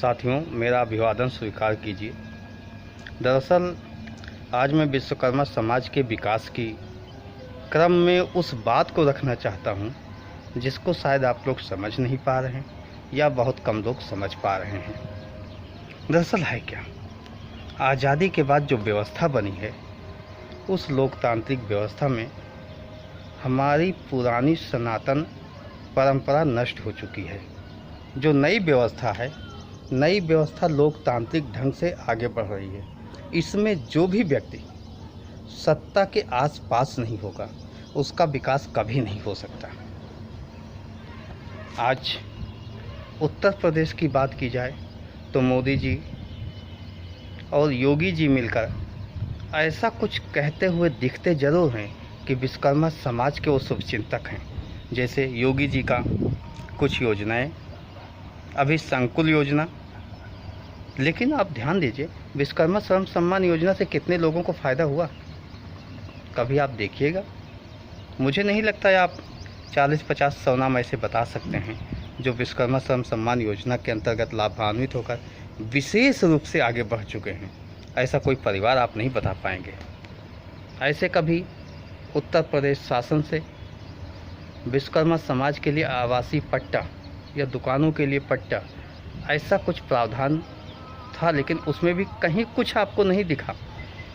साथियों, मेरा अभिवादन स्वीकार कीजिए। दरअसल आज मैं विश्वकर्मा समाज के विकास की क्रम में उस बात को रखना चाहता हूँ जिसको शायद आप लोग समझ नहीं पा रहे हैं या बहुत कम लोग समझ पा रहे हैं। दरअसल है क्या, आज़ादी के बाद जो व्यवस्था बनी है उस लोकतांत्रिक व्यवस्था में हमारी पुरानी सनातन परंपरा नष्ट हो चुकी है। जो नई व्यवस्था है, नई व्यवस्था लोकतांत्रिक ढंग से आगे बढ़ रही है। इसमें जो भी व्यक्ति सत्ता के आसपास नहीं होगा उसका विकास कभी नहीं हो सकता। आज उत्तर प्रदेश की बात की जाए तो मोदी जी और योगी जी मिलकर ऐसा कुछ कहते हुए दिखते जरूर हैं कि विश्वकर्मा समाज के वो शुभचिंतक हैं। जैसे योगी जी का कुछ योजनाएं, अभी संकुल योजना, लेकिन आप ध्यान दीजिए विश्वकर्मा श्रम सम्मान योजना से कितने लोगों को फ़ायदा हुआ कभी आप देखिएगा। मुझे नहीं लगता है आप 40-50 100 नाम ऐसे बता सकते हैं जो विश्वकर्मा श्रम सम्मान योजना के अंतर्गत लाभान्वित होकर विशेष रूप से आगे बढ़ चुके हैं। ऐसा कोई परिवार आप नहीं बता पाएंगे। ऐसे कभी उत्तर प्रदेश शासन से विश्वकर्मा समाज के लिए आवासीय पट्टा या दुकानों के लिए पट्टा, ऐसा कुछ प्रावधान था, लेकिन उसमें भी कहीं कुछ आपको नहीं दिखा।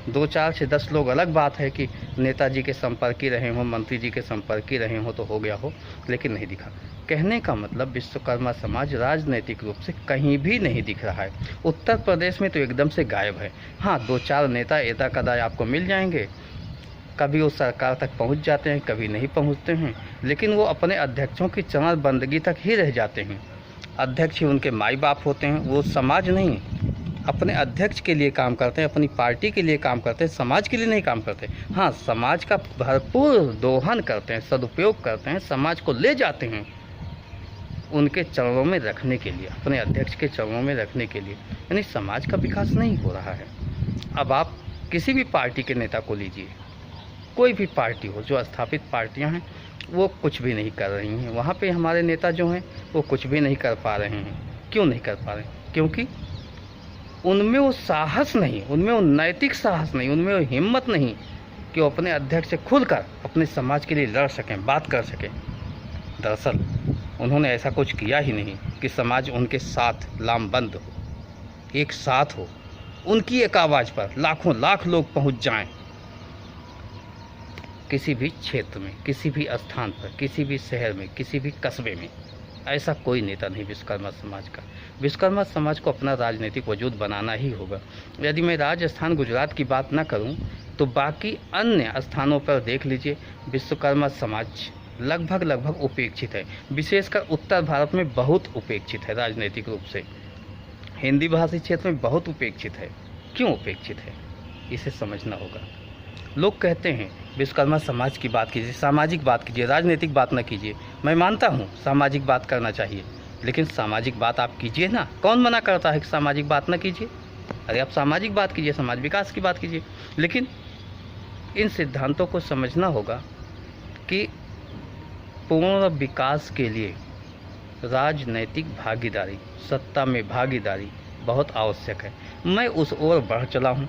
2, 4 से 10 लोग अलग बात है कि नेताजी के संपर्क ही रहे हों, मंत्री जी के संपर्क ही रहे हों तो हो गया हो, लेकिन नहीं दिखा। कहने का मतलब विश्वकर्मा समाज राजनीतिक रूप से कहीं भी नहीं दिख रहा है। उत्तर प्रदेश में तो एकदम से गायब है। हाँ, 2-4 नेता एदा कदाय आपको मिल जाएंगे, कभी वो सरकार तक पहुंच जाते हैं, कभी नहीं पहुंचते हैं, लेकिन वो अपने अध्यक्षों की चमरबंदगी तक ही रह जाते हैं। अध्यक्ष ही उनके माई बाप होते हैं। वो समाज नहीं, अपने अध्यक्ष के लिए काम करते हैं, अपनी पार्टी के लिए काम करते हैं, समाज के लिए नहीं काम करते। हाँ, समाज का भरपूर दोहन करते हैं, सदुपयोग करते हैं, समाज को ले जाते हैं उनके चरणों में रखने के लिए, अपने अध्यक्ष के चरणों में रखने के लिए। यानी समाज का विकास नहीं हो रहा है। अब आप किसी भी पार्टी के नेता को लीजिए, कोई भी पार्टी हो, जो स्थापित पार्टियां हैं वो कुछ भी नहीं कर रही हैं। वहाँ पे हमारे नेता जो हैं वो कुछ भी नहीं कर पा रहे हैं। क्यों नहीं कर पा रहे हैं? क्योंकि उनमें वो साहस नहीं, उनमें वो नैतिक साहस नहीं, उनमें वो हिम्मत नहीं कि वो अपने अध्यक्ष से खुलकर अपने समाज के लिए लड़ सकें, बात कर सकें। दरअसल उन्होंने ऐसा कुछ किया ही नहीं कि समाज उनके साथ लामबंद हो, एक साथ हो, उनकी एक आवाज़ पर लाखों लाख लोग पहुँच जाएँ। किसी भी क्षेत्र में, किसी भी स्थान पर, किसी भी शहर में, किसी भी कस्बे में ऐसा कोई नेता नहीं विश्वकर्मा समाज का। विश्वकर्मा समाज को अपना राजनीतिक वजूद बनाना ही होगा। यदि मैं राजस्थान गुजरात की बात ना करूं तो बाकी अन्य स्थानों पर देख लीजिए, विश्वकर्मा समाज लगभग उपेक्षित है। विशेषकर उत्तर भारत में बहुत उपेक्षित है राजनीतिक रूप से। हिंदी भाषी क्षेत्र में बहुत उपेक्षित है। क्यों उपेक्षित है, इसे समझना होगा। लोग कहते हैं विश्वकर्मा समाज की बात कीजिए, सामाजिक बात कीजिए, राजनीतिक बात ना कीजिए। मैं मानता हूँ सामाजिक बात करना चाहिए, लेकिन सामाजिक बात आप कीजिए ना। कौन मना करता है कि सामाजिक बात ना कीजिए? अरे आप सामाजिक बात कीजिए, समाज विकास की बात कीजिए। लेकिन इन सिद्धांतों को समझना होगा कि पूर्ण विकास के लिए राजनैतिक भागीदारी, सत्ता में भागीदारी बहुत आवश्यक है। मैं उस ओर बढ़ चला हूँ।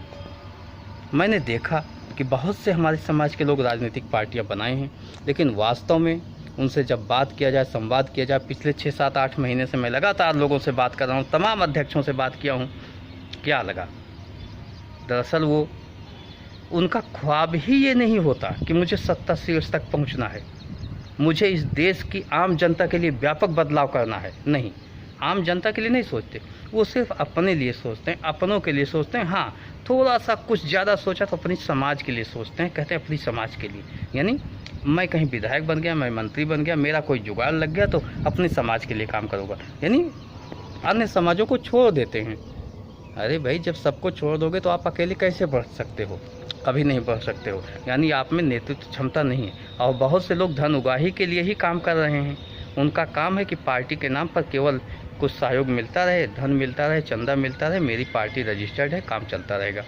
मैंने देखा कि बहुत से हमारे समाज के लोग राजनीतिक पार्टियां बनाए हैं, लेकिन वास्तव में उनसे जब बात किया जाए, संवाद किया जाए, पिछले 6, 7, 8 महीने से मैं लगातार लोगों से बात कर रहा हूं, तमाम अध्यक्षों से बात किया हूं, क्या लगा? दरअसल वो उनका ख्वाब ही ये नहीं होता कि मुझे सत्ता शीर्ष तक पहुंचना है, मुझे इस देश की आम जनता के लिए व्यापक बदलाव करना है। नहीं, आम जनता के लिए नहीं सोचते, वो सिर्फ अपने लिए सोचते हैं, अपनों के लिए सोचते हैं। हाँ, थोड़ा सा कुछ ज़्यादा सोचा तो अपनी समाज के लिए सोचते हैं, कहते हैं अपनी समाज के लिए। यानी मैं कहीं विधायक बन गया, मैं मंत्री बन गया, मेरा कोई जुगाड़ लग गया तो अपने समाज के लिए काम करूँगा, यानी अन्य समाजों को छोड़ देते हैं। अरे भाई, जब सबको छोड़ दोगे तो आप अकेले कैसे बढ़ सकते हो? कभी नहीं बढ़ सकते हो। यानी आप में नेतृत्व क्षमता नहीं है। और बहुत से लोग धन उगाही के लिए ही काम कर रहे हैं। उनका काम है कि पार्टी के नाम पर केवल कुछ सहयोग मिलता रहे, धन मिलता रहे, चंदा मिलता रहे, मेरी पार्टी रजिस्टर्ड है, काम चलता रहेगा।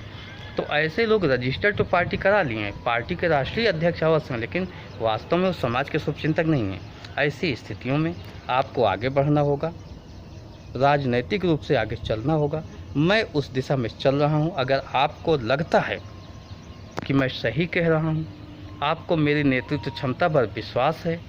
तो ऐसे लोग रजिस्टर्ड तो पार्टी करा लिए हैं, पार्टी के राष्ट्रीय अध्यक्ष अवश्य हैं, लेकिन वास्तव में वो समाज के शुभचिंतक नहीं हैं। ऐसी स्थितियों में आपको आगे बढ़ना होगा, राजनैतिक रूप से आगे चलना होगा। मैं उस दिशा में चल रहा हूँ। अगर आपको लगता है कि मैं सही कह रहा हूँ, आपको मेरी नेतृत्व क्षमता पर विश्वास है,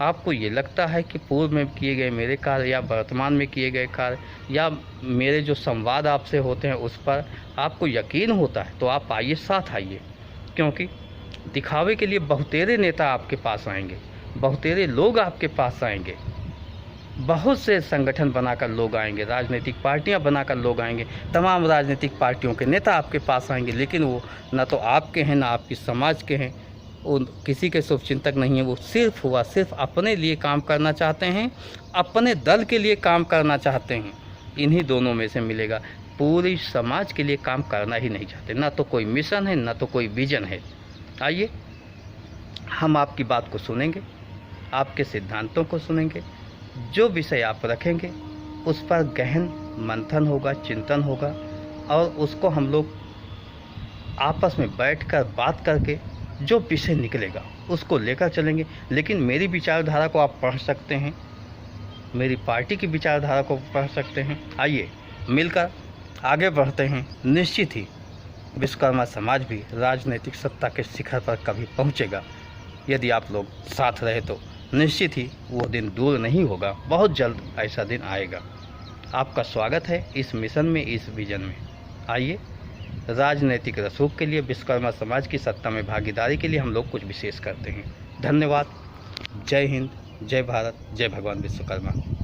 आपको ये लगता है कि पूर्व में किए गए मेरे कार्य या वर्तमान में किए गए कार्य या मेरे जो संवाद आपसे होते हैं उस पर आपको यकीन होता है, तो आप आइए, साथ आइए। क्योंकि दिखावे के लिए बहुतेरे नेता आपके पास आएंगे, बहुतेरे लोग आपके पास आएंगे, बहुत से संगठन बनाकर लोग आएंगे, राजनीतिक पार्टियां बनाकर लोग आएंगे, तमाम राजनीतिक पार्टियों के नेता आपके पास आएंगे, लेकिन वो ना तो आपके हैं, ना आपकी समाज के हैं, वो किसी के शुभचिंतक नहीं है। वो सिर्फ अपने लिए काम करना चाहते हैं, अपने दल के लिए काम करना चाहते हैं। इन्हीं दोनों में से मिलेगा। पूरी समाज के लिए काम करना ही नहीं चाहते। ना तो कोई मिशन है, ना तो कोई विजन है। आइए, हम आपकी बात को सुनेंगे, आपके सिद्धांतों को सुनेंगे, जो विषय आप रखेंगे उस पर गहन मंथन होगा, चिंतन होगा, और उसको हम लोग आपस में बैठकर बात करके जो विषय निकलेगा उसको लेकर चलेंगे। लेकिन मेरी विचारधारा को आप पढ़ सकते हैं, मेरी पार्टी की विचारधारा को पढ़ सकते हैं। आइए मिलकर आगे बढ़ते हैं। निश्चित ही विश्वकर्मा समाज भी राजनीतिक सत्ता के शिखर पर कभी पहुंचेगा। यदि आप लोग साथ रहे तो निश्चित ही वो दिन दूर नहीं होगा, बहुत जल्द ऐसा दिन आएगा। आपका स्वागत है इस मिशन में, इस विजन में। आइए, राजनीतिक रसूख के लिए, विश्वकर्मा समाज की सत्ता में भागीदारी के लिए हम लोग कुछ विशेष करते हैं। धन्यवाद। जय हिंद, जय भारत, जय भगवान विश्वकर्मा।